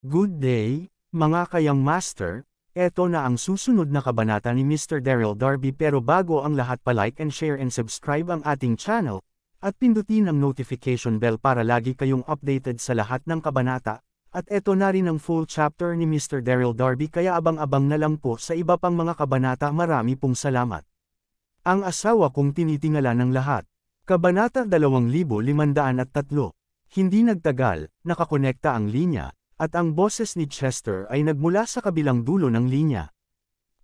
Good day, mga kayang master, eto na ang susunod na kabanata ni Mr. Daryl Darby pero bago ang lahat pa-like and share and subscribe ang ating channel, at pindutin ang notification bell para lagi kayong updated sa lahat ng kabanata, at eto na rin ang full chapter ni Mr. Daryl Darby kaya abang-abang na lang po sa iba pang mga kabanata. Marami pong salamat. Ang asawa kong tinitingala ng lahat. Kabanata 2503. Hindi nagtagal, nakakonekta ang linya, at ang boses ni Chester ay nagmula sa kabilang dulo ng linya.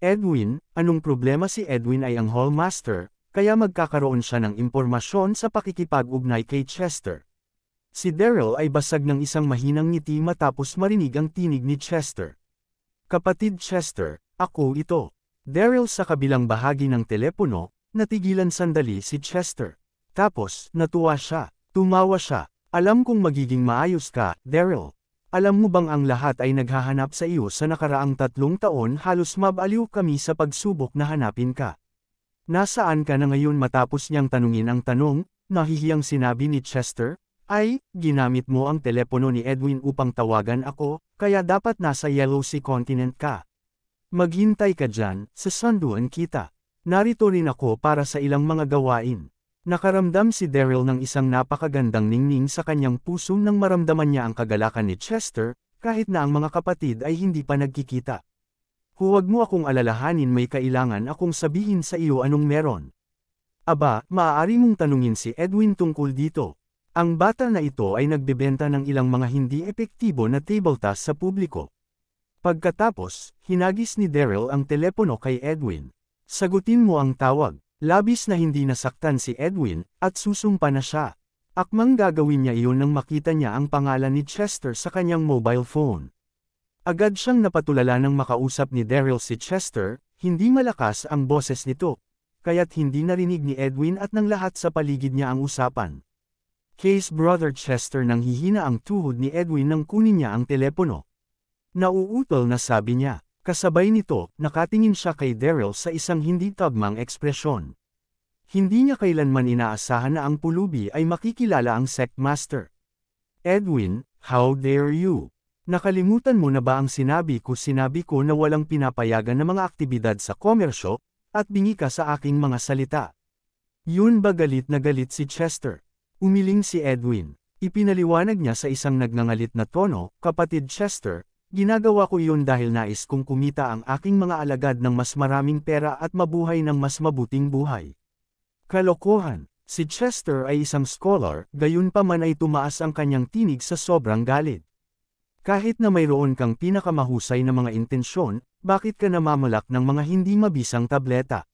Edwin, anong problema? Si Edwin ay ang hallmaster, kaya magkakaroon siya ng impormasyon sa pakikipag-ugnay kay Chester. Si Daryl ay basag ng isang mahinang ngiti matapos marinig ang tinig ni Chester. Kapatid Chester, ako ito. Daryl sa kabilang bahagi ng telepono, natigilan sandali si Chester. Tapos, natuwa siya, tumawa siya. Alam kong magiging maayos ka, Daryl. Alam mo bang ang lahat ay naghahanap sa iyo sa nakaraang 3 taon? Halos mabaliw kami sa pagsubok na hanapin ka. Nasaan ka na ngayon? Matapos niyang tanungin ang tanong, nahihiyang sinabi ni Chester, ay, ginamit mo ang telepono ni Edwin upang tawagan ako, kaya dapat nasa Yellow Sea Continent ka. Maghintay ka dyan, sasanduan kita. Narito rin ako para sa ilang mga gawain. Nakaramdam si Daryl ng isang napakagandang ningning sa kanyang puso nang maramdaman niya ang kagalakan ni Chester, kahit na ang mga kapatid ay hindi pa nagkikita. Huwag mo akong alalahanin, may kailangan akong sabihin sa iyo. Anong meron? Aba, maaari mong tanungin si Edwin tungkol dito. Ang bata na ito ay nagbebenta ng ilang mga hindi epektibo na table task sa publiko. Pagkatapos, hinagis ni Daryl ang telepono kay Edwin. Sagutin mo ang tawag. Labis na hindi nasaktan si Edwin, at susumpa na siya. Akmang gagawin niya iyon nang makita niya ang pangalan ni Chester sa kanyang mobile phone. Agad siyang napatulala nang makausap ni Daryl si Chester, hindi malakas ang boses nito, kaya't hindi narinig ni Edwin at ng lahat sa paligid niya ang usapan. Case Brother Chester, nang hihina ang tuhod ni Edwin nang kunin niya ang telepono. Nauutol na sabi niya. Kasabay nito, nakatingin siya kay Daryl sa isang hindi tagmang ekspresyon. Hindi niya kailanman inaasahan na ang pulubi ay makikilala ang sect master. Edwin, how dare you? Nakalimutan mo na ba ang sinabi ko? Sinabi ko na walang pinapayagan na mga aktibidad sa komersyo, at bingi ka sa aking mga salita. Yun ba? Galit na galit si Chester. Umiling si Edwin. Ipinaliwanag niya sa isang nagngangalit na tono, kapatid Chester, ginagawa ko iyon dahil nais kong kumita ang aking mga alagad ng mas maraming pera at mabuhay ng mas mabuting buhay. Kalokohan, si Chester ay isang scholar, gayunpaman ay tumaas ang kanyang tinig sa sobrang galit. Kahit na mayroon kang pinakamahusay na mga intensyon, bakit ka namamalak ng mga hindi mabisang tableta?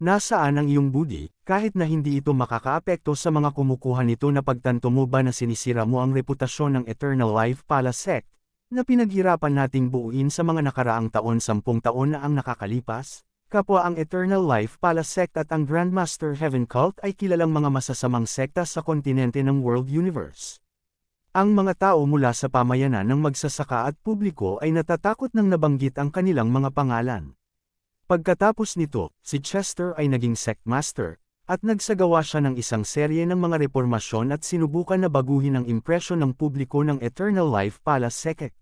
Nasaan ang iyong budi, kahit na hindi ito makakaapekto sa mga kumukuha nito? Napagtanto mo ba na sinisira mo ang reputasyon ng Eternal Life Pala Sect, na pinaghirapan nating buuin sa mga nakaraang taon? 10 taon na ang nakakalipas? Kapwa ang Eternal Life Pala Sect at ang Grandmaster Heaven Cult ay kilalang mga masasamang sekta sa kontinente ng World Universe. Ang mga tao mula sa pamayanan ng magsasaka at publiko ay natatakot nang nabanggit ang kanilang mga pangalan. Pagkatapos nito, si Chester ay naging sect master, at nagsagawa siya ng isang serye ng mga reformasyon at sinubukan na baguhin ang impresyon ng publiko ng Eternal Life Pala Sect.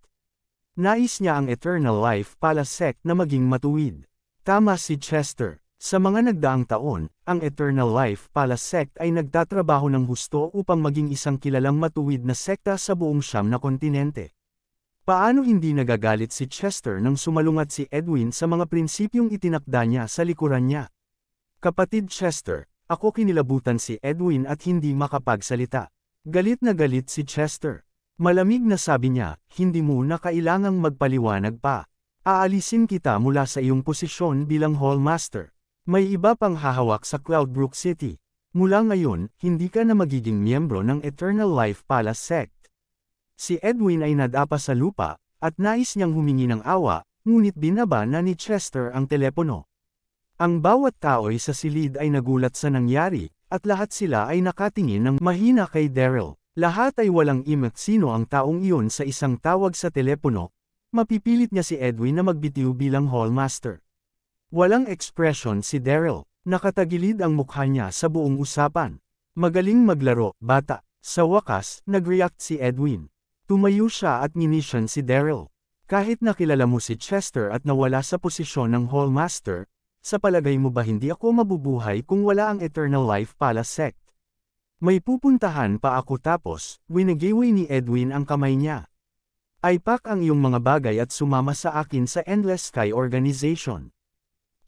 Nais niya ang Eternal Life Pala Sect na maging matuwid. Tama si Chester. Sa mga nagdaang taon, ang Eternal Life Pala Sect ay nagtatrabaho ng husto upang maging isang kilalang matuwid na sekta sa buong 9 na kontinente. Paano hindi nagagalit si Chester nang sumalungat si Edwin sa mga prinsipyong itinakda niya sa likuran niya? Kapatid Chester, ako. Kinilabutan si Edwin at hindi makapagsalita. Galit na galit si Chester. Malamig na sabi niya, hindi mo na kailangang magpaliwanag pa. Aalisin kita mula sa iyong posisyon bilang hallmaster. May iba pang hahawak sa Cloudbrook City. Mula ngayon, hindi ka na magiging miyembro ng Eternal Life Pala Sect. Si Edwin ay nadapa sa lupa, at nais niyang humingi ng awa, ngunit binaba na ni Chester ang telepono. Ang bawat tao'y sa silid ay nagulat sa nangyari, at lahat sila ay nakatingin ng mahina kay Daryl. Lahat ay walang imik sino ang taong iyon sa isang tawag sa telepono. Mapipilit niya si Edwin na magbitiw bilang hallmaster. Walang ekspresyon si Daryl. Nakatagilid ang mukha niya sa buong usapan. Magaling maglaro, bata. Sa wakas, nag-react si Edwin. Tumayo siya at nginisyan si Daryl. Kahit nakilala mo si Chester at nawala sa posisyon ng Hallmaster, sa palagay mo ba hindi ako mabubuhay kung wala ang Eternal Life Pala Sect? May pupuntahan pa ako tapos, winigiwi ni Edwin ang kamay niya. Ipack ang iyong mga bagay at sumama sa akin sa Endless Sky Organization.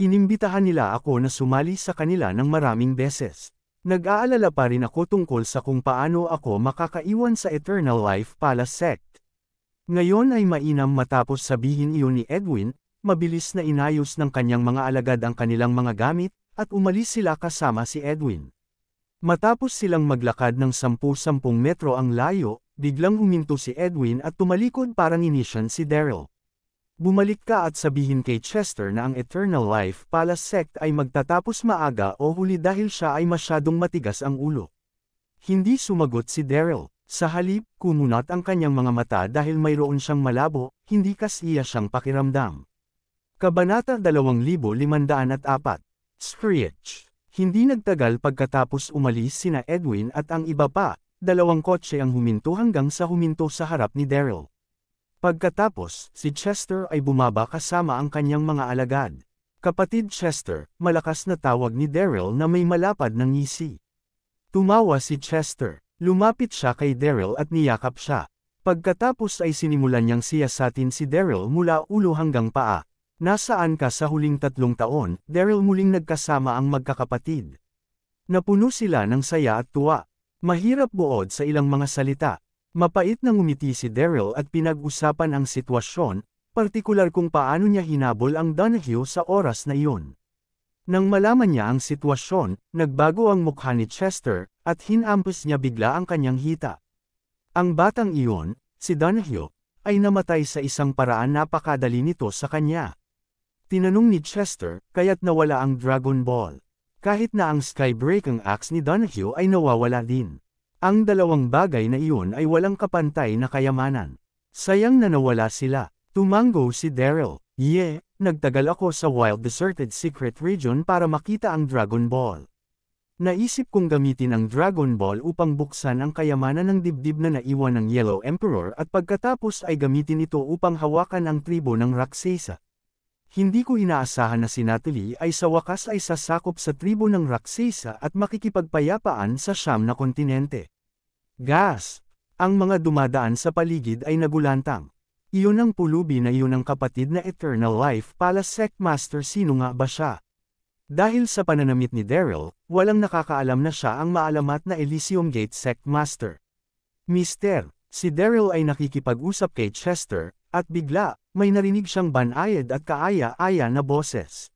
Inimbitahan nila ako na sumali sa kanila ng maraming beses. Nag-aalala pa rin ako tungkol sa kung paano ako makakaiwan sa Eternal Life Pala Sect. Ngayon ay mainam matapos sabihin iyon ni Edwin, mabilis na inayos ng kanyang mga alagad ang kanilang mga gamit, at umalis sila kasama si Edwin. Matapos silang maglakad ng 10-10 metro ang layo, biglang huminto si Edwin at tumalikod para nginisyan si Daryl. Bumalik ka at sabihin kay Chester na ang Eternal Life Pala Sect ay magtatapos maaga o huli dahil siya ay masyadong matigas ang ulo. Hindi sumagot si Daryl. Sa halip, kumunat ang kanyang mga mata dahil mayroon siyang malabo, hindi kasiya siyang pakiramdam. Kabanata 2504. Screech. Hindi nagtagal pagkatapos umalis sina Edwin at ang iba pa, 2 kotse ang huminto hanggang sa huminto sa harap ni Daryl. Pagkatapos, si Chester ay bumaba kasama ang kanyang mga alagad. Kapatid Chester, malakas na tawag ni Daryl na may malapad na ngisi. Tumawa si Chester. Lumapit siya kay Daryl at niyakap siya. Pagkatapos ay sinimulan niyang siyasatin si Daryl mula ulo hanggang paa. Nasaan ka sa huling 3 taon? Daryl muling nagkasama ang magkakapatid. Napuno sila ng saya at tuwa. Mahirap buod sa ilang mga salita. Mapait na ngumiti si Daryl at pinag-usapan ang sitwasyon, partikular kung paano niya hinabol ang Donahue sa oras na iyon. Nang malaman niya ang sitwasyon, nagbago ang mukha ni Chester, at hinampas niya bigla ang kanyang hita. Ang batang iyon, si Donahue, ay namatay sa isang paraan napakadali nito sa kanya. Tinanong ni Chester, kaya't nawala ang Dragon Ball. Kahit na ang Skybreaking Axe ni Donahue ay nawawala din. Ang dalawang bagay na iyon ay walang kapantay na kayamanan. Sayang na nawala sila. Tumango si Daryl. Nagtagal ako sa Wild Deserted Secret Region para makita ang Dragon Ball. Naisip kong gamitin ang Dragon Ball upang buksan ang kayamanan ng dibdib na naiwan ng Yellow Emperor at pagkatapos ay gamitin ito upang hawakan ang tribo ng Raksasa. Hindi ko inaasahan na si Natalie ay sa wakas ay sasakop sa tribo ng Raksasa at makikipagpayapaan sa Siyam na kontinente. Gas! Ang mga dumadaan sa paligid ay nagulantang. Iyon ang pulubi na iyon ang kapatid na Eternal Life Pala Sect Master. Sino nga ba siya? Dahil sa pananamit ni Daryl, walang nakakaalam na siya ang maalamat na Elysium Gate Sect Master. Mister, si Daryl ay nakikipag-usap kay Chester, at bigla, may narinig siyang banayad at kaaya-aya na boses.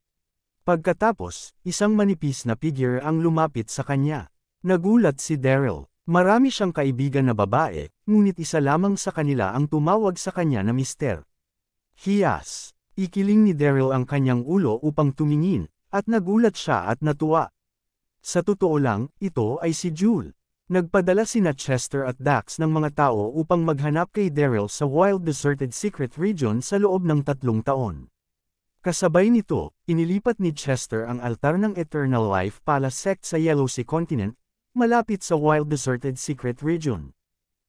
Pagkatapos, isang manipis na figure ang lumapit sa kanya. Nagulat si Daryl. Marami siyang kaibigan na babae, ngunit isa lamang sa kanila ang tumawag sa kanya na Mister. Hiyas. Ikiling ni Daryl ang kanyang ulo upang tumingin, at nagulat siya at natuwa. Sa totoo lang, ito ay si Jule. Nagpadala sina Chester at Dax ng mga tao upang maghanap kay Daryl sa Wild Deserted Secret Region sa loob ng 3 taon. Kasabay nito, inilipat ni Chester ang altar ng Eternal Life Pala Sect sa Yellow Sea Continent, malapit sa Wild Deserted Secret Region.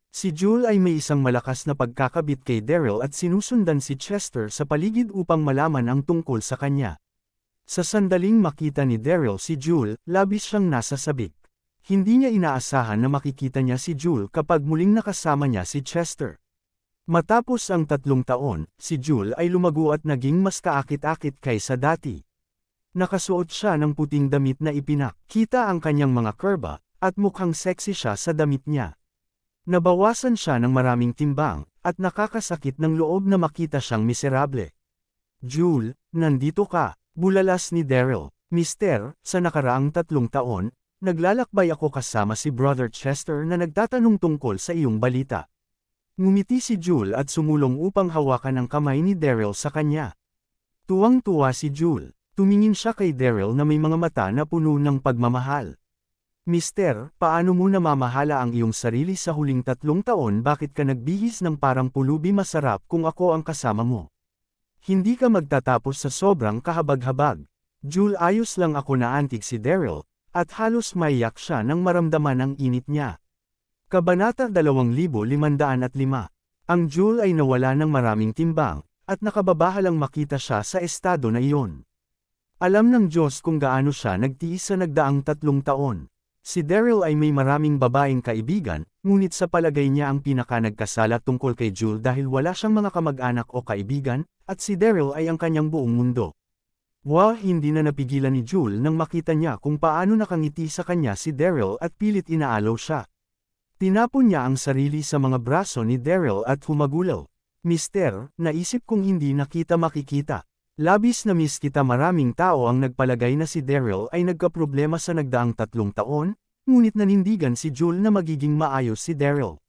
Si Jule ay may isang malakas na pagkakabit kay Daryl at sinusundan si Chester sa paligid upang malaman ang tungkol sa kanya. Sa sandaling makita ni Daryl si Jule, labis siyang nasa sabik. Hindi niya inaasahan na makikita niya si Jule kapag muling nakasama niya si Chester. Matapos ang 3 taon, si Jule ay lumago at naging mas kaakit-akit kaysa dati. Nakasuot siya ng puting damit na ipinak. Kita ang kanyang mga kurba, at mukhang sexy siya sa damit niya. Nabawasan siya ng maraming timbang, at nakakasakit ng loob na makita siyang miserable. Jule, nandito ka, bulalas ni Daryl. Mister, sa nakaraang 3 taon, naglalakbay ako kasama si Brother Chester na nagtatanong tungkol sa iyong balita. Ngumiti si Jule at sumulong upang hawakan ang kamay ni Daryl sa kanya. Tuwang-tuwa si Jule. Tumingin siya kay Daryl na may mga mata na puno ng pagmamahal. Mister, paano mo namamahala ang iyong sarili sa huling 3 taon? Bakit ka nagbihis ng parang pulubi? Masarap kung ako ang kasama mo. Hindi ka magtatapos sa sobrang kahabag-habag. Jule, ayos lang ako, na antig si Daryl, at halos maiyak siya nang maramdaman ang init niya. Kabanata 2505. Ang Jewel ay nawala ng maraming timbang, at nakababahalang makita siya sa estado na iyon. Alam ng Diyos kung gaano siya nagtiis sa nagdaang 3 taon. Si Daryl ay may maraming babaeng kaibigan, ngunit sa palagay niya ang pinaka-nagkasala tungkol kay Jewel dahil wala siyang mga kamag-anak o kaibigan, at si Daryl ay ang kanyang buong mundo. Hindi na napigilan ni Jewel nang makita niya kung paano nakangiti sa kanya si Daryl at pilit inaalaw siya. Tinapon niya ang sarili sa mga braso ni Daryl at humagulaw. Mister, naisip kong hindi na kita makikita. Labis na miss kita. Maraming tao ang nagpalagay na si Daryl ay nagkaproblema sa nagdaang 3 taon, ngunit nanindigan si Jewel na magiging maayos si Daryl.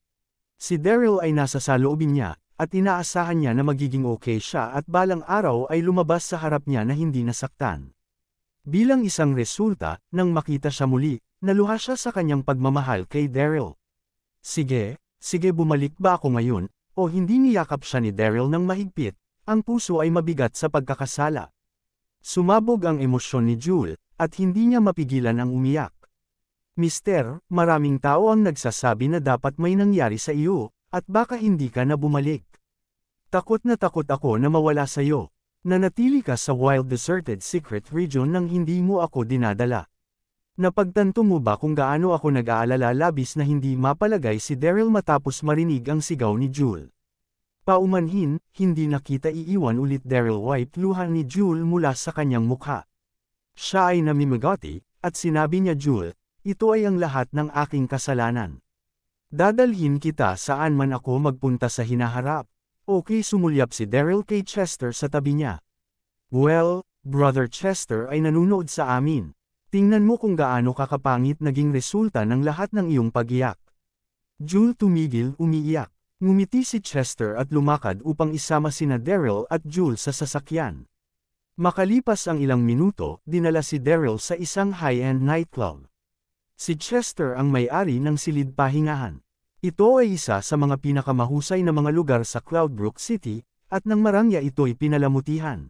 Si Daryl ay nasa saloobin niya, at inaasahan niya na magiging okay siya at balang araw ay lumabas sa harap niya na hindi nasaktan. Bilang isang resulta, nang makita siya muli, naluha siya sa kanyang pagmamahal kay Daryl. Sige bumalik ba ako ngayon, o hindi niyakap siya ni Daryl ng mahigpit, ang puso ay mabigat sa pagkakasala. Sumabog ang emosyon ni Jewel, at hindi niya mapigilan ang umiyak. Mister, maraming tao ang nagsasabi na dapat may nangyari sa iyo, at baka hindi ka na bumalik. Takot ako na mawala sa iyo. Nanatili ka sa wild deserted secret region nang hindi mo ako dinadala. Napagtanto mo ba kung gaano ako nag-aalala? Labis na hindi mapalagay si Daryl matapos marinig ang sigaw ni Jewel. Paumanhin, hindi na kita iiwan ulit. Daryl wiped luha ni Jewel mula sa kanyang mukha. Siya ay namimigati, at sinabi niya, Jewel, ito ay ang lahat ng aking kasalanan. Dadalhin kita saan man ako magpunta sa hinaharap. Okay, sumulyap si Daryl kay Chester sa tabi niya. Well, Brother Chester ay nanunood sa amin. Tingnan mo kung gaano kakapangit naging resulta ng lahat ng iyong pag-iyak. Jewel tumigil umiiyak. Ngumiti si Chester at lumakad upang isama sina Daryl at Jewel sa sasakyan. Makalipas ang ilang minuto, dinala si Daryl sa isang high-end nightclub. Si Chester ang may-ari ng silid pahingahan. Ito ay isa sa mga pinakamahusay na mga lugar sa Cloudbrook City, at nang marangya ito'y pinalamutihan.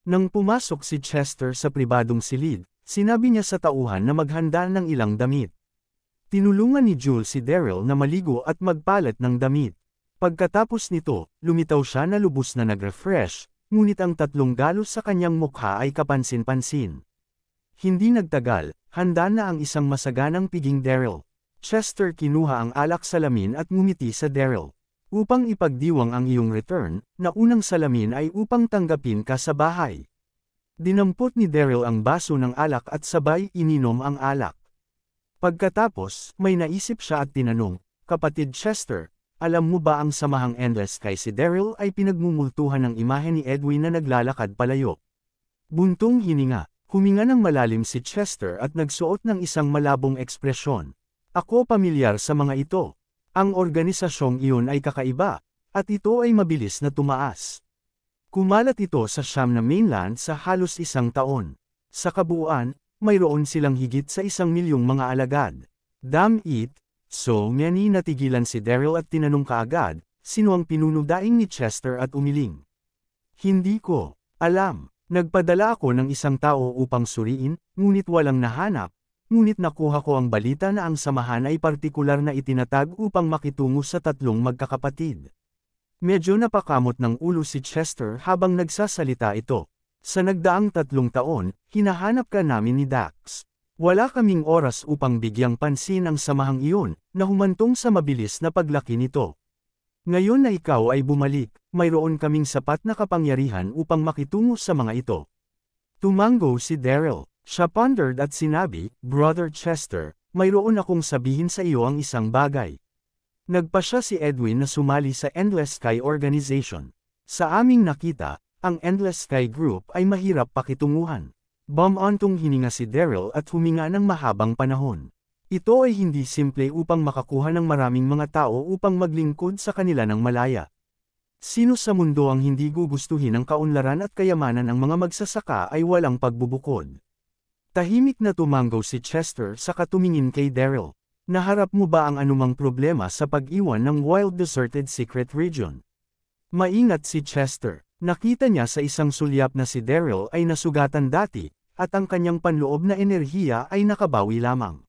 Nang pumasok si Chester sa pribadong silid, sinabi niya sa tauhan na maghanda ng ilang damit. Tinulungan ni Jewel si Daryl na maligo at magpalit ng damit. Pagkatapos nito, lumitaw siya na lubos na nag-refresh, ngunit ang 3 galos sa kanyang mukha ay kapansin-pansin. Hindi nagtagal, handa na ang isang masaganang piging Daryl. Chester kinuha ang alak salamin at ngumiti sa Daryl. Upang ipagdiwang ang iyong return, na unang salamin ay upang tanggapin ka sa bahay. Dinampot ni Daryl ang baso ng alak at sabay ininom ang alak. Pagkatapos, may naisip siya at tinanong, Kapatid Chester, alam mo ba ang samahang Endless Sky? Si Daryl ay pinagmumultuhan ng imahe ni Edwin na naglalakad palayo. Buntong hininga, huminga ng malalim si Chester at nagsuot ng isang malabong ekspresyon. Ako pamilyar sa mga ito. Ang organisasyong iyon ay kakaiba, at ito ay mabilis na tumaas. Kumalat ito sa Siyam na mainland sa halos 1 taon. Sa kabuuan, mayroon silang higit sa 1 milyong mga alagad. Damn it, so many. Natigilan si Daryl at tinanong kaagad, sino ang pinunudaing ni Chester at umiling. Hindi ko alam. Nagpadala ako ng isang tao upang suriin, ngunit walang nahanap. Ngunit nakuha ko ang balita na ang samahan ay partikular na itinatag upang makitungo sa 3 magkakapatid. Medyo napakamot ng ulo si Chester habang nagsasalita ito. Sa nagdaang 3 taon, hinahanap ka namin ni Dax. Wala kaming oras upang bigyang pansin ang samahang iyon, na humantong sa mabilis na paglaki nito. Ngayon na ikaw ay bumalik, mayroon kaming sapat na kapangyarihan upang makitungo sa mga ito. Tumango si Daryl. Siya pondered at sinabi, Brother Chester, mayroon akong sabihin sa iyo ang isang bagay. Nagpasya si Edwin na sumali sa Endless Sky Organization. Sa aming nakita, ang Endless Sky Group ay mahirap pakitunguhan. Bumantong hininga si Daryl at huminga ng mahabang panahon. Ito ay hindi simple upang makakuha ng maraming mga tao upang maglingkod sa kanila ng malaya. Sino sa mundo ang hindi gugustuhin ng kaunlaran at kayamanan? Ang mga magsasaka ay walang pagbubukod. Tahimik na tumango si Chester sa katumingin kay Daryl. Naharap mo ba ang anumang problema sa pag-iwan ng wild deserted secret region? Maingat si Chester. Nakita niya sa isang sulyap na si Daryl ay nasugatan dati, at ang kanyang panloob na enerhiya ay nakabawi lamang.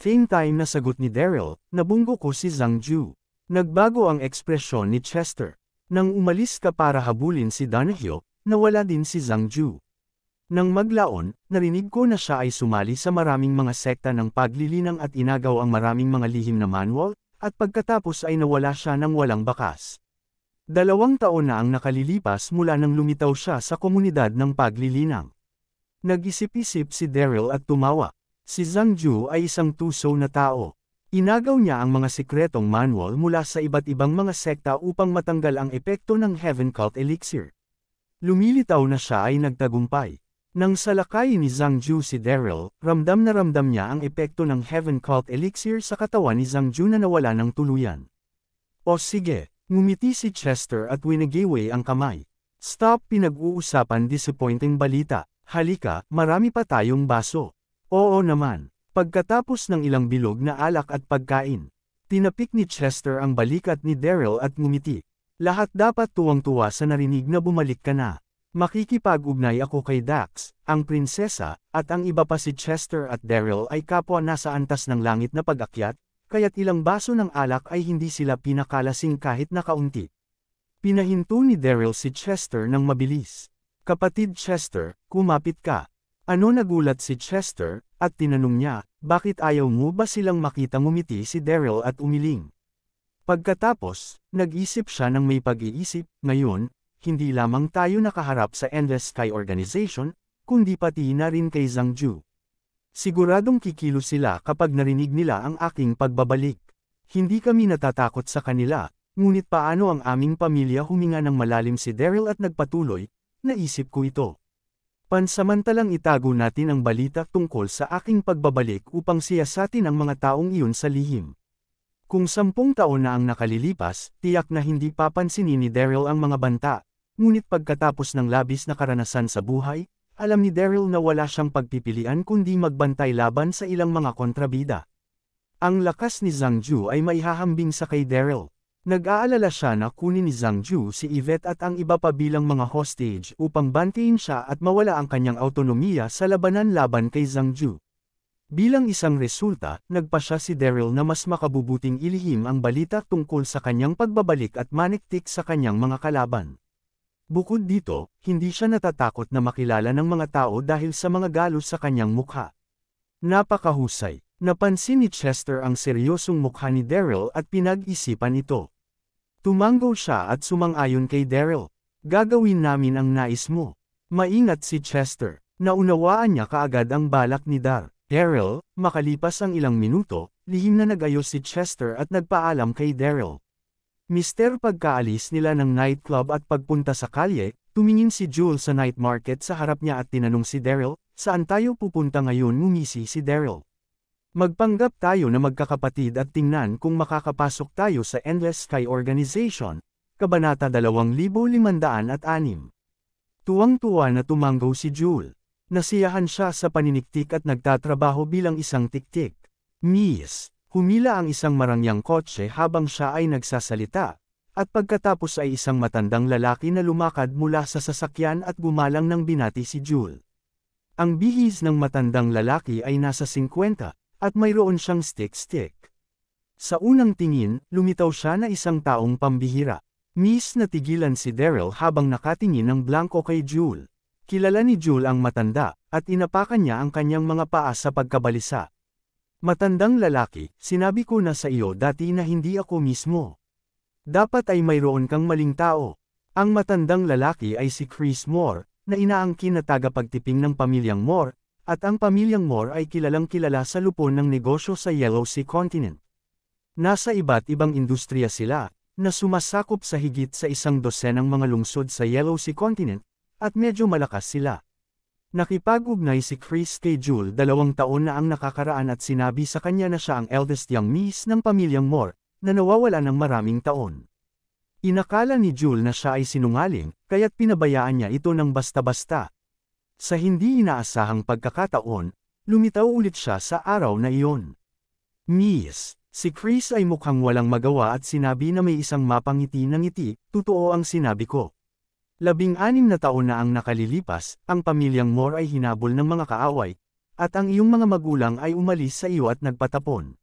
Same time na sagot ni Daryl, nabunggo ko si Zhang Ju. Nagbago ang ekspresyon ni Chester. Nang umalis ka para habulin si Donahue, nawala din si Zhang Ju. Nang maglaon, narinig ko na siya ay sumali sa maraming mga sekta ng paglilinang at inagaw ang maraming mga lihim na manual, at pagkatapos ay nawala siya ng walang bakas. 2 taon na ang nakalilipas mula nang lumitaw siya sa komunidad ng paglilinang. Nag-isip-isip si Daryl at tumawa. Si Zhang Ju ay isang tuso na tao. Inagaw niya ang mga sikretong manual mula sa iba't ibang mga sekta upang matanggal ang epekto ng Heaven Cult Elixir. Lumilitaw na siya ay nagtagumpay. Nang salakayin ni Zhang Ju si Daryl, ramdam na ramdam niya ang epekto ng Heaven Cult Elixir sa katawan ni Zhang Ju na nawala ng tuluyan. O sige, ngumiti si Chester at winigiway ang kamay. Stop, pinag-uusapan, disappointing balita. Halika, marami pa tayong baso. Oo naman. Pagkatapos ng ilang bilog na alak at pagkain, tinapik ni Chester ang balikat ni Daryl at ngumiti. Lahat dapat tuwang-tuwa sa narinig na bumalik ka na. Makikipag-ugnay ako kay Dax, ang prinsesa, at ang iba pa. Si Chester at Daryl ay kapwa nasa antas ng langit na pag-akyat, kaya't ilang baso ng alak ay hindi sila pinakalasing kahit na kaunti. Pinahinto ni Daryl si Chester ng mabilis. Kapatid Chester, kumapit ka. Ano, nagulat si Chester, at tinanong niya, bakit ayaw mo ba silang makita? Ngumiti si Daryl at umiling. Pagkatapos, nag-isip siya ng may pag-iisip, ngayon, hindi lamang tayo nakaharap sa Endless Sky Organization, kundi pati na rin kay Zhang Ju. Siguradong kikilos sila kapag narinig nila ang aking pagbabalik. Hindi kami natatakot sa kanila, ngunit paano ang aming pamilya? Huminga ng malalim si Daryl at nagpatuloy, naisip ko ito. Pansamantalang itago natin ang balita tungkol sa aking pagbabalik upang siyasatin ang mga taong iyon sa lihim. Kung 10 taon na ang nakalilipas, tiyak na hindi papansinin ni Daryl ang mga banta, ngunit pagkatapos ng labis na karanasan sa buhay, alam ni Daryl na wala siyang pagpipilian kundi magbantay laban sa ilang mga kontrabida. Ang lakas ni Zhang Ju ay maihahambing sa kay Daryl. Nag-aalala siya na kunin ni Zhang Ju si Yvette at ang iba pa bilang mga hostage upang bantayin siya at mawala ang kanyang autonomiya sa labanan laban kay Zhang Ju. Bilang isang resulta, nagpa siya si Daryl na mas makabubuting ilihim ang balita tungkol sa kanyang pagbabalik at maniktik sa kanyang mga kalaban. Bukod dito, hindi siya natatakot na makilala ng mga tao dahil sa mga galos sa kanyang mukha. Napakahusay. Napansin ni Chester ang seryosong mukha ni Daryl at pinag-isipan ito. Tumango siya at sumang-ayon kay Daryl. Gagawin namin ang nais mo. Maingat si Chester. Naunawaan niya kaagad ang balak ni Daryl. Makalipas ang ilang minuto, lihim na nag-ayos si Chester at nagpaalam kay Daryl. Mister, pagkaalis nila ng nightclub at pagpunta sa kalye, tumingin si Jules sa night market sa harap niya at tinanong si Daryl, saan tayo pupunta ngayon? Ngumisi si Daryl. Magpanggap tayo na magkakapatid at tingnan kung makakapasok tayo sa Endless Sky Organization. Kabanata 2506. Tuwang-tuwa na tumango si Jewel. Nasiyahan siya sa paniniktik at nagtatrabaho bilang isang tiktik. Miss, humila ang isang marangyang kotse habang siya ay nagsasalita, at pagkatapos ay isang matandang lalaki na lumakad mula sa sasakyan at gumalang ng binati si Jewel. Ang bihis ng matandang lalaki ay nasa 50. At mayroon siyang stick-stick. Sa unang tingin, lumitaw siya na isang taong pambihira. Miss, natigilan si Daryl habang nakatingin ng blanko kay Jewel. Kilala ni Jewel ang matanda, at inapakan niya ang kanyang mga paa sa pagkabalisa. Matandang lalaki, sinabi ko na sa iyo dati na hindi ako mismo. Dapat ay mayroon kang maling tao. Ang matandang lalaki ay si Chris Moore, na inaangkin na tagapagtiping ng pamilyang Moore, at ang pamilyang Moore ay kilalang-kilala sa lupon ng negosyo sa Yellow Sea Continent. Nasa iba't ibang industriya sila, na sumasakop sa higit sa 100 mga lungsod sa Yellow Sea Continent, at medyo malakas sila. Nakipag-ugnay si Chris kay Jewel 2 taon na ang nakakaraan at sinabi sa kanya na siya ang eldest young niece ng pamilyang Moore, na nawawala ng maraming taon. Inakala ni Jewel na siya ay sinungaling, kaya't pinabayaan niya ito ng basta-basta. Sa hindi inaasahang pagkakataon, lumitaw ulit siya sa araw na iyon. Miss, si Chris ay mukhang walang magawa at sinabi na may isang mapangiti na ngiti, totoo ang sinabi ko. 16 na taon na ang nakalilipas, ang pamilyang Moore ay hinabol ng mga kaaway, at ang iyong mga magulang ay umalis sa iyo at nagpatapon.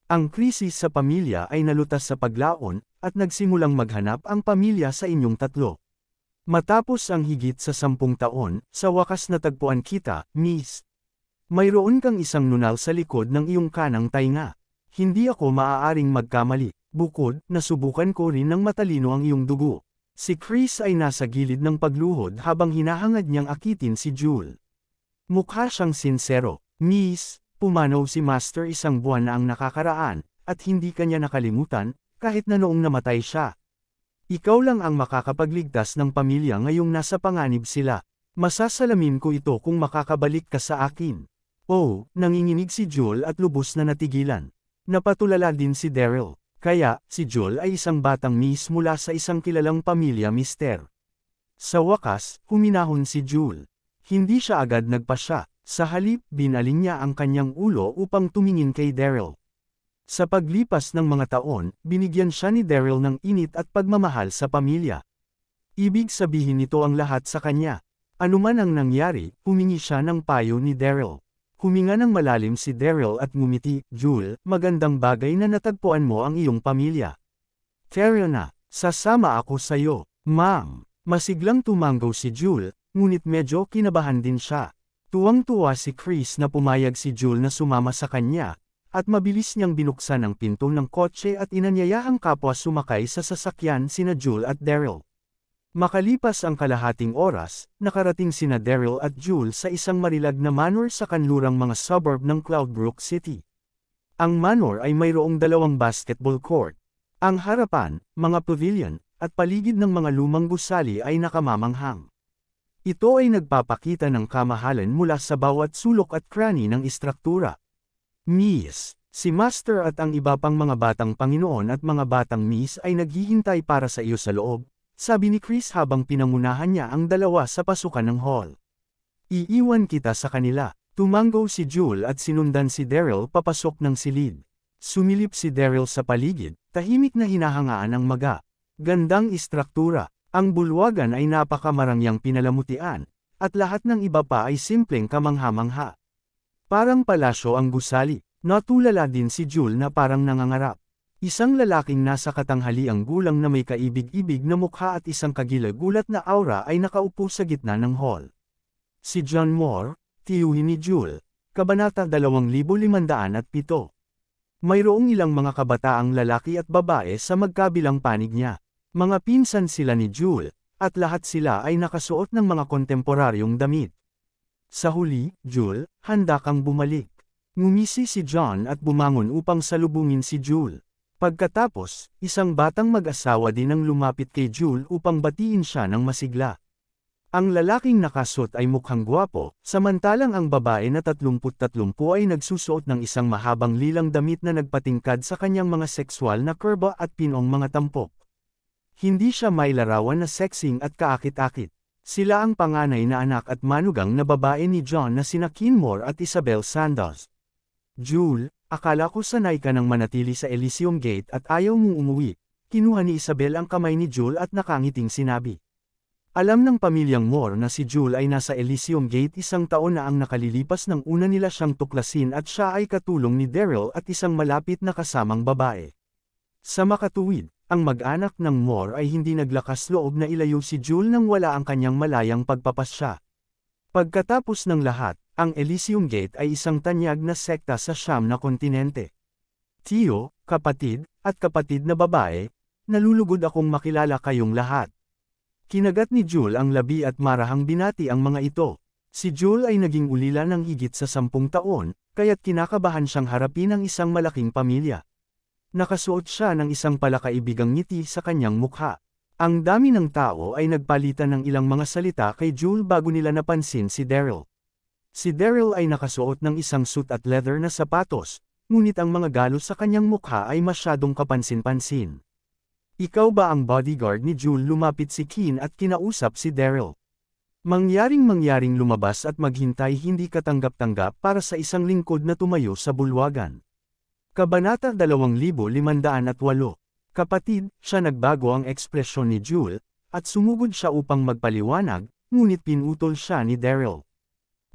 Ang krisis sa pamilya ay nalutas sa paglaon, at nagsimulang maghanap ang pamilya sa inyong tatlo. Matapos ang higit sa 10 taon, sa wakas natagpuan kita, Miss. Mayroon kang isang nunal sa likod ng iyong kanang tainga. Hindi ako maaaring magkamali. Bukod, nasubukan ko rin ng matalino ang iyong dugo. Si Chris ay nasa gilid ng pagluhod habang hinahangad niyang akitin si Jewel. Mukha siyang sinsero. Miss, pumanaw si Master isang buwan na ang nakakaraan, at hindi kanya nakalimutan, kahit na noong namatay siya. Ikaw lang ang makakapagligtas ng pamilya ngayong nasa panganib sila. Masasalamin ko ito kung makakabalik ka sa akin. Oh, nanginginig si Jewel at lubos na natigilan. Napatulala din si Daryl. Kaya, si Jewel ay isang batang Miss mula sa isang kilalang pamilya Mister. Sa wakas, huminahon si Jewel. Hindi siya agad nagpasya. Sa halip, binaling niya ang kanyang ulo upang tumingin kay Daryl. Sa paglipas ng mga taon, binigyan siya ni Daryl ng init at pagmamahal sa pamilya. Ibig sabihin nito ang lahat sa kanya. Anuman ang nangyari, humingi siya ng payo ni Daryl. Huminga ng malalim si Daryl at ngumiti, Jewel, magandang bagay na natagpuan mo ang iyong pamilya. Tara na, sasama ako sayo, ma'am. Masiglang tumanggaw si Jewel, ngunit medyo kinabahan din siya. Tuwang-tuwa si Chris na pumayag si Jewel na sumama sa kanya, at mabilis niyang binuksan ang pinto ng kotse at inanyayahang kapwa sumakay sa sasakyan sina Jewel at Daryl. Makalipas ang kalahating oras, nakarating sina Daryl at Jewel sa isang marilag na manor sa kanlurang mga suburb ng Cloudbrook City. Ang manor ay mayroong 2 basketball court. Ang harapan, mga pavilion, at paligid ng mga lumang gusali ay nakamamanghang. Ito ay nagpapakita ng kamahalan mula sa bawat sulok at krani ng istruktura. Miss, si Master at ang iba pang mga batang Panginoon at mga batang Miss ay naghihintay para sa iyo sa loob. Sabi ni Chris habang pinangunahan niya ang dalawa sa pasukan ng hall. Iiwan kita sa kanila. Tumanggaw si Jewel at sinundan si Daryl papasok ng silid. Sumilip si Daryl sa paligid, tahimik na hinahangaan ang maga. Gandang istruktura. Ang bulwagan ay napakamarangyang pinalamutian, at lahat ng iba pa ay simpleng kamangha-mangha. Parang palasyo ang gusali. Natulala din si Jewel na parang nangangarap. Isang lalaking nasa katanghaliang gulang na may kaibig-ibig na mukha at isang kagilagulat na aura ay nakaupo sa gitna ng hall. Si John Moore, tiyuhin ni Jewel, Kabanata 2507. Mayroong ilang mga kabataang lalaki at babae sa magkabilang panig niya. Mga pinsan sila ni Jewel, at lahat sila ay nakasuot ng mga kontemporaryong damit. Sa huli, Jewel, handa kang bumalik. Ngumisi si John at bumangon upang salubungin si Jewel. Pagkatapos, isang batang mag-asawa din ang lumapit kay Jewel upang batiin siya ng masigla. Ang lalaking nakasuot ay mukhang gwapo, samantalang ang babae na 30-30 ay nagsusuot ng isang mahabang lilang damit na nagpatingkad sa kanyang mga sexual na kurba at pinong mga tampok. Hindi siya mailarawan na sexing at kaakit-akit. Sila ang panganay na anak at manugang na babae ni John na sina Kinmore at Isabel Sandoz. Jewel, akala ko sanay ka nang manatili sa Elysium Gate at ayaw mong umuwi. Kinuha ni Isabel ang kamay ni Jewel at nakangiting sinabi. Alam ng pamilyang Moore na si Jewel ay nasa Elysium Gate 1 taon na ang nakalilipas nang una nila siyang tuklasin at siya ay katulong ni Daryl at isang malapit na kasamang babae. Sa makatuwid, ang mag-anak ng Moore ay hindi naglakas loob na ilayo si Jewel nang wala ang kanyang malayang pagpapasya. Pagkatapos ng lahat, ang Elysium Gate ay isang tanyag na sekta sa 9 na kontinente. Tiyo, kapatid, at kapatid na babae, nalulugod akong makilala kayong lahat. Kinagat ni Jewel ang labi at marahang binati ang mga ito. Si Jewel ay naging ulila ng higit sa 10 taon, kaya't kinakabahan siyang harapin ang isang malaking pamilya. Nakasuot siya ng isang palakaibigang ngiti sa kanyang mukha. Ang dami ng tao ay nagpalitan ng ilang mga salita kay Jewel bago nila napansin si Daryl. Si Daryl ay nakasuot ng isang suit at leather na sapatos, ngunit ang mga galos sa kanyang mukha ay masyadong kapansin-pansin. Ikaw ba ang bodyguard ni Jewel? Lumapit si Keen at kinausap si Daryl. Mangyaring lumabas at maghintay hindi katanggap-tanggap para sa isang lingkod na tumayo sa bulwagan. Kabanata 2508. Kapatid, siya nagbago ang ekspresyon ni Jewel, at sumugod siya upang magpaliwanag, ngunit pinutol siya ni Daryl.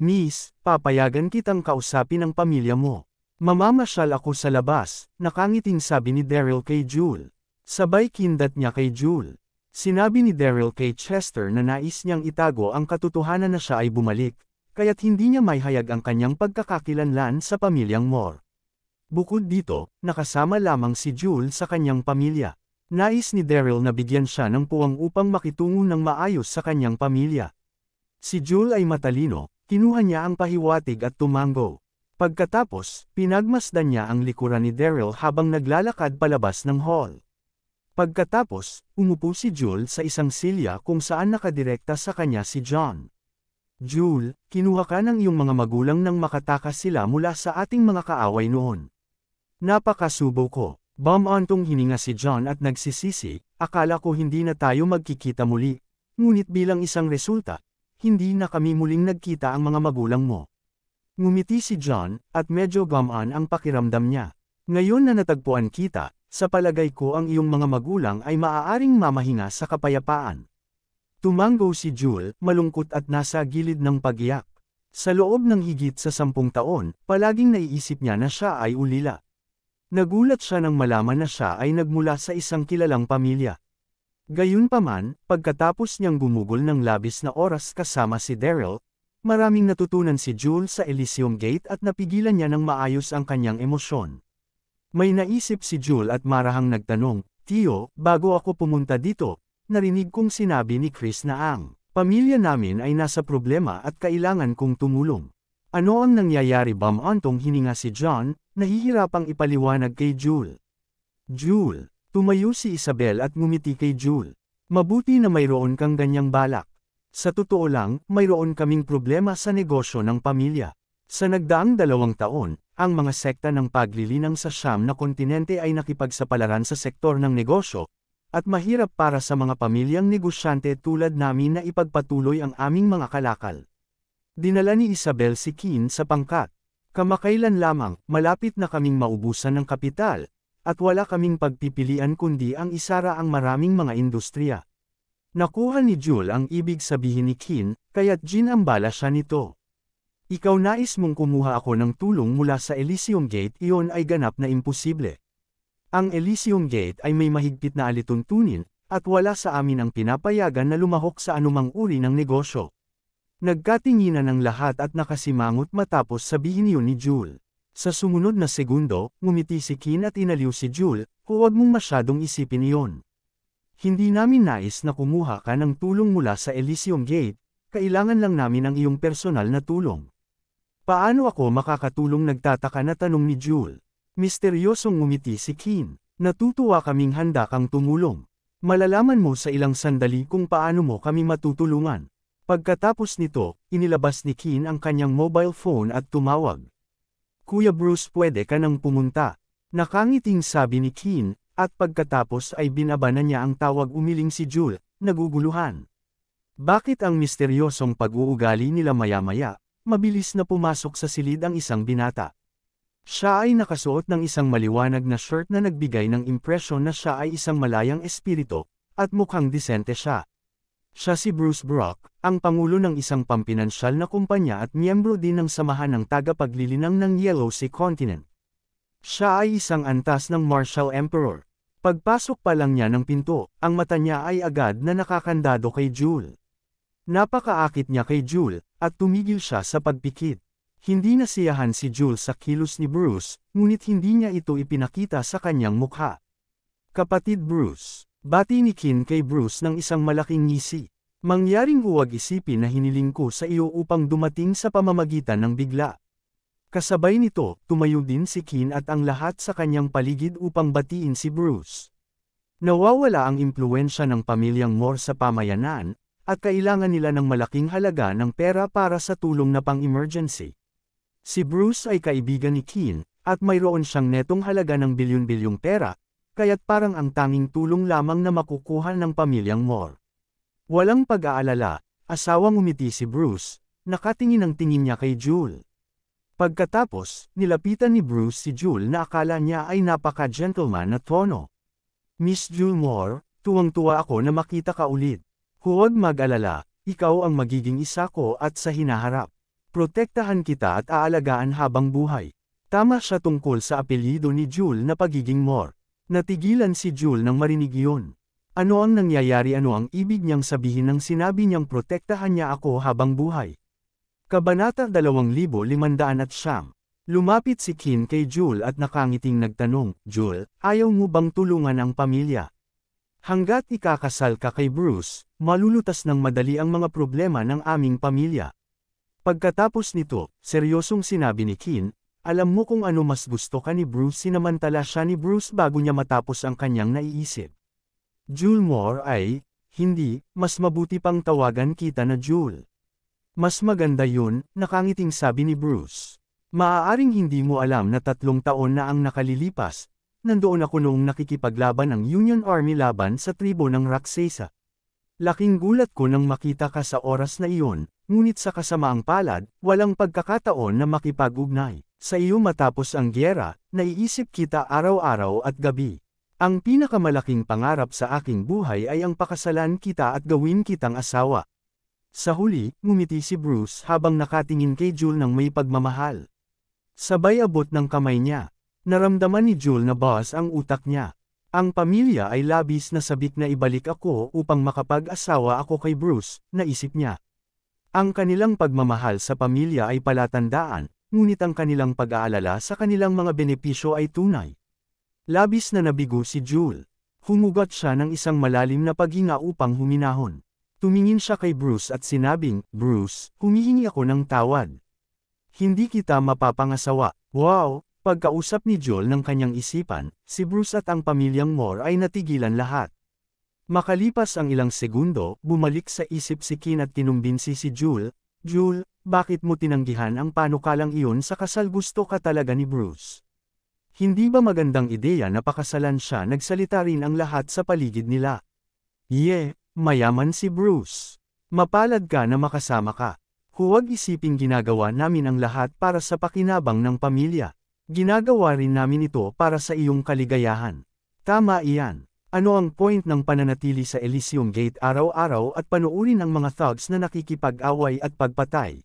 Miss, papayagan kitang kausapin ang pamilya mo. Mamamasyal ako sa labas, nakangiting sabi ni Daryl kay Jewel. Sabay kindat niya kay Jewel. Sinabi ni Daryl kay Chester na nais niyang itago ang katotohanan na siya ay bumalik, kaya't hindi niya maihayag ang kanyang pagkakakilanlan sa pamilyang Moore. Bukod dito, nakasama lamang si Jewel sa kanyang pamilya. Nais ni Daryl na bigyan siya ng puwang upang makitungo ng maayos sa kanyang pamilya. Si Jewel ay matalino, kinuha niya ang pahiwatig at tumango. Pagkatapos, pinagmasdan niya ang likuran ni Daryl habang naglalakad palabas ng hall. Pagkatapos, umupo si Jewel sa isang silya kung saan nakadirekta sa kanya si John. Jewel, kinuha ka ng iyong mga magulang nang makatakas sila mula sa ating mga kaaway noon. Napakasubo ko. Bumantong hininga si John at nagsisisi, akala ko hindi na tayo magkikita muli. Ngunit bilang isang resulta, hindi na kami muling nagkita ang mga magulang mo. Ngumiti si John, at medyo gumaan ang pakiramdam niya. Ngayon na natagpuan kita, sa palagay ko ang iyong mga magulang ay maaaring mamahinga sa kapayapaan. Tumango si Jewel, malungkot at nasa gilid ng pag-iyak. Sa loob ng higit sa 10 taon, palaging naiisip niya na siya ay ulila. Nagulat siya nang malaman na siya ay nagmula sa isang kilalang pamilya. Gayunpaman, pagkatapos niyang gumugol ng labis na oras kasama si Daryl, maraming natutunan si Jewel sa Elysium Gate at napigilan niya ng maayos ang kanyang emosyon. May naisip si Jewel at marahang nagtanong, "Tio, bago ako pumunta dito, narinig kong sinabi ni Chris na ang pamilya namin ay nasa problema at kailangan kong tumulong. Ano ang nangyayari?" Bumantong hininga si John, nahihirapang ipaliwanag kay Jewel. "Jewel." Tumayo si Isabel at ngumiti kay Jewel. "Mabuti na mayroon kang ganyang balak. Sa totoo lang, mayroon kaming problema sa negosyo ng pamilya. Sa nagdaang 2 taon, ang mga sekta ng paglilinang sa siyam na kontinente ay nakipagsapalaran sa sektor ng negosyo, at mahirap para sa mga pamilyang negosyante tulad namin na ipagpatuloy ang aming mga kalakal." Dinala ni Isabel si Keane sa pangkat. "Kamakailan lamang, malapit na kaming maubusan ng kapital, at wala kaming pagpipilian kundi ang isara ang maraming mga industriya." Nakuha ni Jewel ang ibig sabihin ni Keane, kaya't ginambala siya nito. "Ikaw nais mong kumuha ako ng tulong mula sa Elysium Gate, iyon ay ganap na imposible. Ang Elysium Gate ay may mahigpit na alituntunin, at wala sa amin ang pinapayagan na lumahok sa anumang uri ng negosyo." Nagkatinginan ang lahat at nakasimangot matapos sabihin yun ni Jewel. Sa sumunod na segundo, ngumiti si Keane at inaliw si Jewel, "Huwag mong masyadong isipin iyon. Hindi namin nais na kumuha ka ng tulong mula sa Elysium Gate, kailangan lang namin ang iyong personal na tulong." "Paano ako makakatulong?" nagtataka na tanong ni Jewel. Misteryosong ngumiti si Keane. "Natutuwa kaming handa kang tumulong. Malalaman mo sa ilang sandali kung paano mo kami matutulungan." Pagkatapos nito, inilabas ni Keane ang kanyang mobile phone at tumawag. "Kuya Bruce, pwede ka nang pumunta?" Nakangiting sabi ni Keane, at pagkatapos ay binabana niya ang tawag. Umiling si Jewel, naguguluhan. Bakit ang misteryosong pag-uugali nila maya-maya, mabilis na pumasok sa silid ang isang binata. Siya ay nakasuot ng isang maliwanag na shirt na nagbigay ng impresyon na siya ay isang malayang espiritu, at mukhang disente siya. Siya si Bruce Brock, ang pangulo ng isang pampinansyal na kumpanya at miyembro din ng samahan ng tagapaglilinang ng Yellow Sea Continent. Siya ay isang antas ng Martial Emperor. Pagpasok pa lang niya ng pinto, ang mata niya ay agad na nakakandado kay Jewel. Napakaakit niya kay Jewel, at tumigil siya sa pagpikit. Hindi nasiyahan si Jewel sa kilos ni Bruce, ngunit hindi niya ito ipinakita sa kanyang mukha. "Kapatid Bruce." Bati ni Keane kay Bruce ng isang malaking ngisi. "Mangyaring huwag isipin na hiniling ko sa iyo upang dumating sa pamamagitan ng bigla." Kasabay nito, tumayo din si Keane at ang lahat sa kanyang paligid upang batiin si Bruce. Nawawala ang impluwensya ng pamilyang Moore sa pamayanan, at kailangan nila ng malaking halaga ng pera para sa tulong na pang-emergency. Si Bruce ay kaibigan ni Keane, at mayroon siyang netong halaga ng bilyon-bilyong pera, kaya't parang ang tanging tulong lamang na makukuha ng pamilyang Moore. Walang pag-aalala, asawang umiti si Bruce, nakatingin ang tingin niya kay Jewel. Pagkatapos, nilapitan ni Bruce si Jewel na akala niya ay napaka-gentleman na tono. "Miss Jewel Moore, tuwang-tuwa ako na makita ka ulit. Huwag mag-alala, ikaw ang magiging isa ko at sa hinaharap. Protektahan kita at aalagaan habang buhay." Tama siya tungkol sa apelyido ni Jul na pagiging Moore. Natigilan si Jul nang marinig iyon. Ano ang nangyayari? Ano ang ibig niyang sabihin nang sinabi niyang protektahan niya ako habang buhay? Kabanata 2509. Lumapit si Kin kay Jul at nakangiting nagtanong, Jul, ayaw mo bang tulungan ang pamilya? Hanggat ikakasal ka kay Bruce, malulutas ng madali ang mga problema ng aming pamilya. Pagkatapos nito, seryosong sinabi ni Kin, alam mo kung ano mas gusto ka ni Bruce? Sinamantala siya ni Bruce bago niya matapos ang kanyang naiisip. Jul Moore ay, hindi, mas mabuti pang tawagan kita na Jul. Mas maganda yun, nakangiting sabi ni Bruce. Maaaring hindi mo alam na 3 taon na ang nakalilipas, nandoon ako noong nakikipaglaban ng Union Army laban sa tribo ng Raksasa. Laking gulat ko nang makita ka sa oras na iyon, ngunit sa kasamaang palad, walang pagkakataon na makipag-ugnay. Sa iyo matapos ang gyera, naiisip kita araw-araw at gabi. Ang pinakamalaking pangarap sa aking buhay ay ang pakasalan kita at gawin kitang asawa. Sa huli, ngumiti si Bruce habang nakatingin kay Jul ng may pagmamahal. Sabay abot ng kamay niya. Naramdaman ni Jul na boss ang utak niya. Ang pamilya ay labis na sabik na ibalik ako upang makapag-asawa ako kay Bruce, naisip niya. Ang kanilang pagmamahal sa pamilya ay palatandaan, ngunit ang kanilang pag-aalala sa kanilang mga benepisyo ay tunay. Labis na nabigo si Jul. Humugot siya ng isang malalim na paghinga upang huminahon. Tumingin siya kay Bruce at sinabing, Bruce, humihingi ako ng tawad. Hindi kita mapapangasawa. Wow! Pagkausap ni Jul ng kanyang isipan, si Bruce at ang pamilyang Moore ay natigilan lahat. Makalipas ang ilang segundo, bumalik sa isip si Kin at tinumbinsi si Jul, Jul, bakit mo tinanggihan ang panukalang iyon sa kasal? Gusto ka talaga ni Bruce? Hindi ba magandang ideya na pakasalan siya? Nagsalita rin ang lahat sa paligid nila. Mayaman si Bruce. Mapalad ka na makasama ka. Huwag isiping ginagawa namin ang lahat para sa pakinabang ng pamilya. Ginagawa rin namin ito para sa iyong kaligayahan. Tama iyan. Ano ang point ng pananatili sa Elysium Gate araw-araw at panuurin ang mga thugs na nakikipag-away at pagpatay?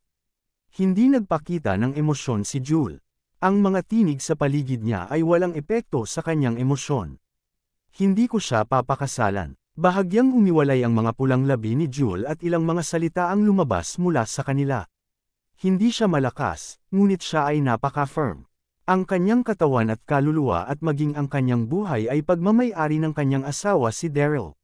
Hindi nagpakita ng emosyon si Jul. Ang mga tinig sa paligid niya ay walang epekto sa kanyang emosyon. Hindi ko siya papakasalan. Bahagyang umiwalay ang mga pulang labi ni Jul at ilang mga salita ang lumabas mula sa kanila. Hindi siya malakas, ngunit siya ay napaka-firm. Ang kanyang katawan at kaluluwa at maging ang kanyang buhay ay pagmamay-ari ng kanyang asawa si Daryl.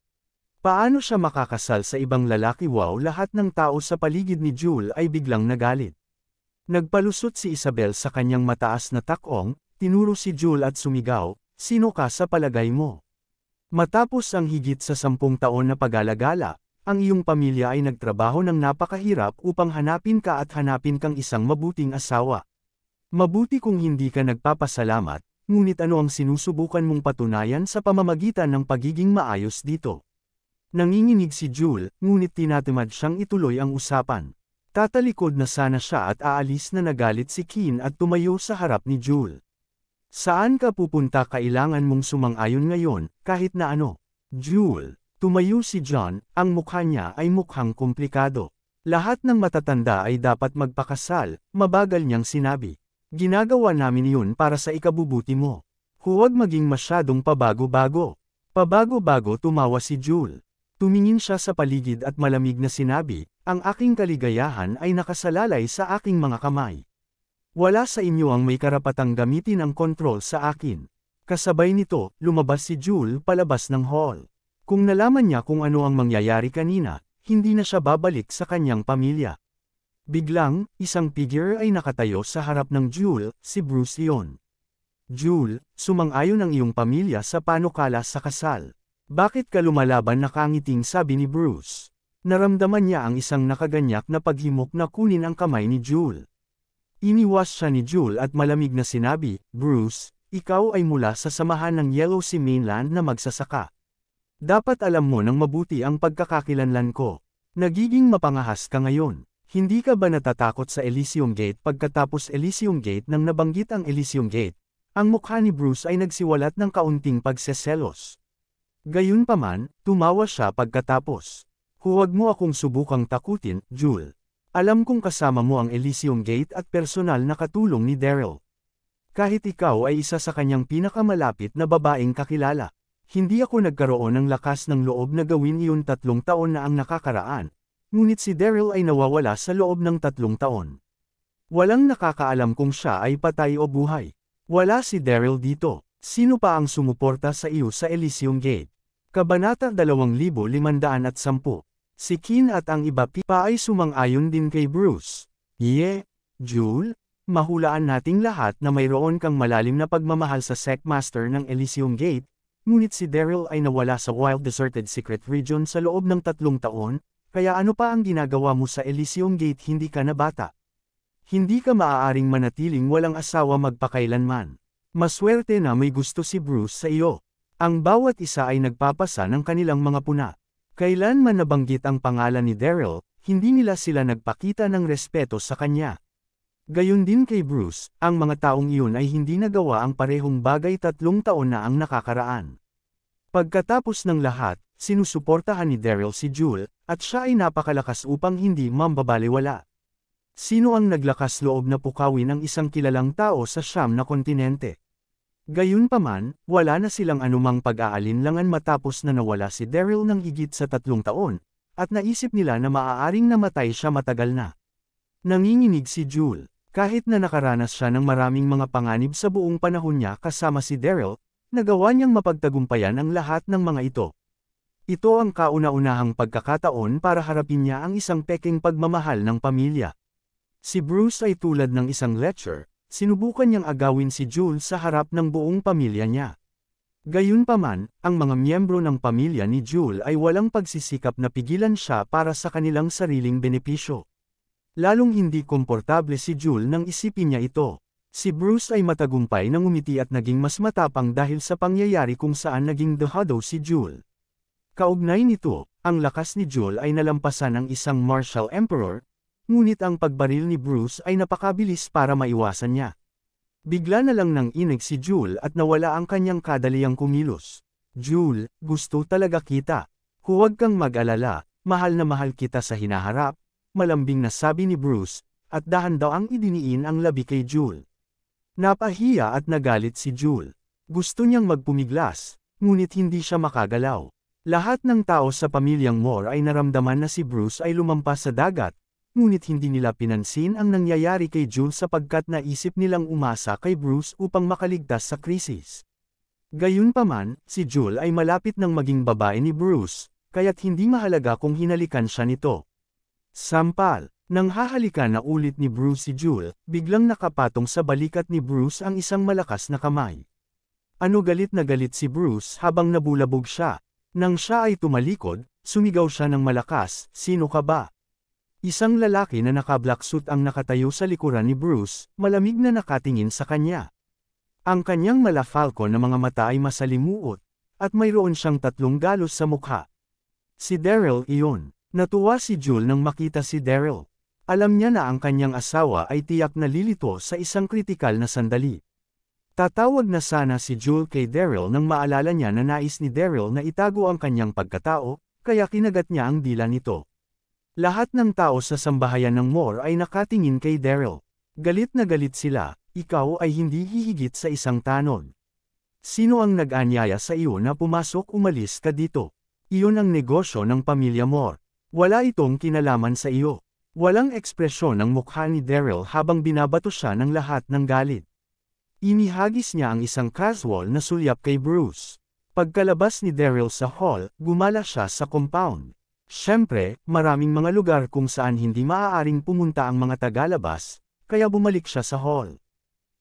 Paano siya makakasal sa ibang lalaki? Wow! Lahat ng tao sa paligid ni Jul ay biglang nagalit. Nagpalusot si Isabel sa kanyang mataas na takong, tinuro si Jul at sumigaw, sino ka sa palagay mo? Matapos ang higit sa 10 taon na pag-alagala, ang iyong pamilya ay nagtrabaho ng napakahirap upang hanapin ka at hanapin kang isang mabuting asawa. Mabuti kung hindi ka nagpapasalamat, ngunit ano ang sinusubukan mong patunayan sa pamamagitan ng pagiging maayos dito? Nanginginig si Jul, ngunit tinatamad siyang ituloy ang usapan. Tatalikod na sana siya at aalis na nagalit si Kin at tumayo sa harap ni Jul. Saan ka pupunta? Kailangan mong sumang-ayon ngayon, kahit na ano. Jul, tumayo si John, ang mukha niya ay mukhang komplikado. Lahat ng matatanda ay dapat magpakasal, mabagal niyang sinabi. Ginagawa namin yun para sa ikabubuti mo. Huwag maging masyadong pabago-bago. Pabago-bago, tumawa si Jul. Tumingin siya sa paligid at malamig na sinabi, ang aking kaligayahan ay nakasalalay sa aking mga kamay. Wala sa inyo ang may karapatang gamitin ang kontrol sa akin. Kasabay nito, lumabas si Jul palabas ng hall. Kung nalaman niya kung ano ang mangyayari kanina, hindi na siya babalik sa kanyang pamilya. Biglang, isang figure ay nakatayo sa harap ng Jul, si Bruce iyon. Jul, sumang-ayon ang iyong pamilya sa panukala sa kasal. Bakit ka lumalaban? Nakangiting sabi ni Bruce. Naramdaman niya ang isang nakaganyak na paghimok na kunin ang kamay ni Jul. Iniwas siya ni Jul at malamig na sinabi, Bruce, ikaw ay mula sa samahan ng Yellow Sea Mainland na magsasaka. Dapat alam mo ng mabuti ang pagkakakilanlan ko. Nagiging mapangahas ka ngayon. Hindi ka ba natatakot sa Elysium Gate? Pagkatapos Elysium Gate nang nabanggit ang Elysium Gate, ang mukha ni Bruce ay nagsiwalat ng kaunting pagseselos. Gayunpaman, tumawa siya pagkatapos. Huwag mo akong subukang takutin, Jul. Alam kong kasama mo ang Elysium Gate at personal na katulong ni Daryl. Kahit ikaw ay isa sa kanyang pinakamalapit na babaeng kakilala. Hindi ako nagkaroon ng lakas ng loob na gawin iyon 3 taon na ang nakakaraan. Ngunit si Daryl ay nawawala sa loob ng 3 taon. Walang nakakaalam kung siya ay patay o buhay. Wala si Daryl dito. Sino pa ang sumuporta sa iyo sa Elysium Gate? Kabanata 2510. Si Kin at ang iba pa ay sumang-ayon din kay Bruce. Jule, mahulaan nating lahat na mayroon kang malalim na pagmamahal sa Secmaster ng Elysium Gate, ngunit si Daryl ay nawala sa Wild Deserted Secret Region sa loob ng 3 taon, kaya ano pa ang ginagawa mo sa Elysium Gate? Hindi ka na bata. Hindi ka maaaring manatiling walang asawa magpakailanman. Maswerte na may gusto si Bruce sa iyo. Ang bawat isa ay nagpapasa ng kanilang mga puna. Kailanman nabanggit ang pangalan ni Daryl, hindi nila sila nagpakita ng respeto sa kanya. Gayon din kay Bruce, ang mga taong iyon ay hindi nagawa ang parehong bagay 3 taon na ang nakakaraan. Pagkatapos ng lahat, sinusuportahan ni Daryl si Jule, at siya ay napakalakas upang hindi mambabaliwala. Sino ang naglakas loob na pukawin ang isang kilalang tao sa siyam na kontinente? Gayunpaman, wala na silang anumang pag-aalinlangan matapos na nawala si Daryl ng higit sa 3 taon, at naisip nila na maaaring namatay siya matagal na. Nanginginig si Jule. Kahit na nakaranas siya ng maraming mga panganib sa buong panahon niya kasama si Daryl, nagawa niyang mapagtagumpayan ang lahat ng mga ito. Ito ang kauna-unahang pagkakataon para harapin niya ang isang peking pagmamahal ng pamilya. Si Bruce ay tulad ng isang lecher, sinubukan niyang agawin si Jule sa harap ng buong pamilya niya. Gayunpaman, ang mga miyembro ng pamilya ni Jule ay walang pagsisikap na pigilan siya para sa kanilang sariling benepisyo. Lalong hindi komportable si Jule nang isipin niya ito. Si Bruce ay matagumpay nang umiti at naging mas matapang dahil sa pangyayari kung saan naging dehado si Jule. Kaugnay nito, ang lakas ni Jule ay nalampasan ng isang martial emperor, ngunit ang pagbaril ni Bruce ay napakabilis para maiwasan niya. Bigla na lang nang inig si Jule at nawala ang kanyang kadaliang kumilos. Jule, gusto talaga kita. Huwag kang mag-alala, mahal na mahal kita sa hinaharap, malambing na sabi ni Bruce, at dahan daw ang idiniin ang labi kay Jule. Napahiya at nagalit si Jule. Gusto niyang magpumiglas, ngunit hindi siya makagalaw. Lahat ng tao sa pamilyang Moore ay naramdaman na si Bruce ay lumampas sa dagat, ngunit hindi nila pinansin ang nangyayari kay Jule sapagkat naisip nilang umasa kay Bruce upang makaligtas sa krisis. Gayunpaman, si Jule ay malapit ng maging babae ni Bruce, kaya't hindi mahalaga kung hinalikan siya nito. Sampal, nang hahalikan na ulit ni Bruce si Jule, biglang nakapatong sa balikat ni Bruce ang isang malakas na kamay. Ano galit na galit si Bruce habang nabulabog siya. Nang siya ay tumalikod, sumigaw siya ng malakas, "Sino ka ba?" Isang lalaki na naka-black suit ang nakatayo sa likuran ni Bruce, malamig na nakatingin sa kanya. Ang kanyang malafalco na mga mata ay masalimuot, at mayroon siyang 3 galos sa mukha. Si Daryl iyon. Natuwa si Jule nang makita si Daryl. Alam niya na ang kanyang asawa ay tiyak na lilito sa isang kritikal na sandali. Tatawag na sana si Jule kay Daryl nang maalala niya na nais ni Daryl na itago ang kanyang pagkatao, kaya kinagat niya ang dila nito. Lahat ng tao sa sambahayan ng Moore ay nakatingin kay Daryl. Galit na galit sila, ikaw ay hindi hihigit sa isang tanod. Sino ang nag-anyaya sa iyo na pumasok umalis ka dito? Iyon ang negosyo ng pamilya Moore. Wala itong kinalaman sa iyo. Walang ekspresyon ng mukha ni Daryl habang binabato siya ng lahat ng galit. Inihagis niya ang isang casual na sulyap kay Bruce. Pagkalabas ni Daryl sa hall, gumala siya sa compound. Siyempre, maraming mga lugar kung saan hindi maaaring pumunta ang mga tagalabas, kaya bumalik siya sa hall.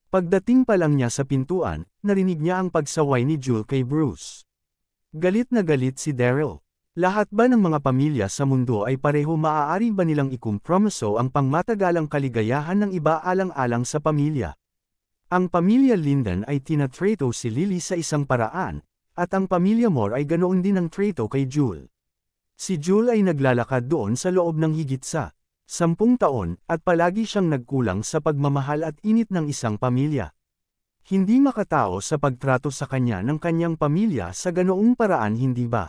Pagdating pa lang niya sa pintuan, narinig niya ang pagsaway ni Jule kay Bruce. Galit na galit si Daryl. Lahat ba ng mga pamilya sa mundo ay pareho? Maaari ba nilang ikumpromiso ang pangmatagalang kaligayahan ng iba alang-alang sa pamilya? Ang pamilya Linden ay tinatrato si Lily sa isang paraan, at ang pamilya Moore ay ganoon din ang trato kay Jule. Si Jule ay naglalakad doon sa loob ng higit sa 10 taon, at palagi siyang nagkulang sa pagmamahal at init ng isang pamilya. Hindi makatao sa pagtrato sa kanya ng kanyang pamilya sa ganoong paraan, hindi ba?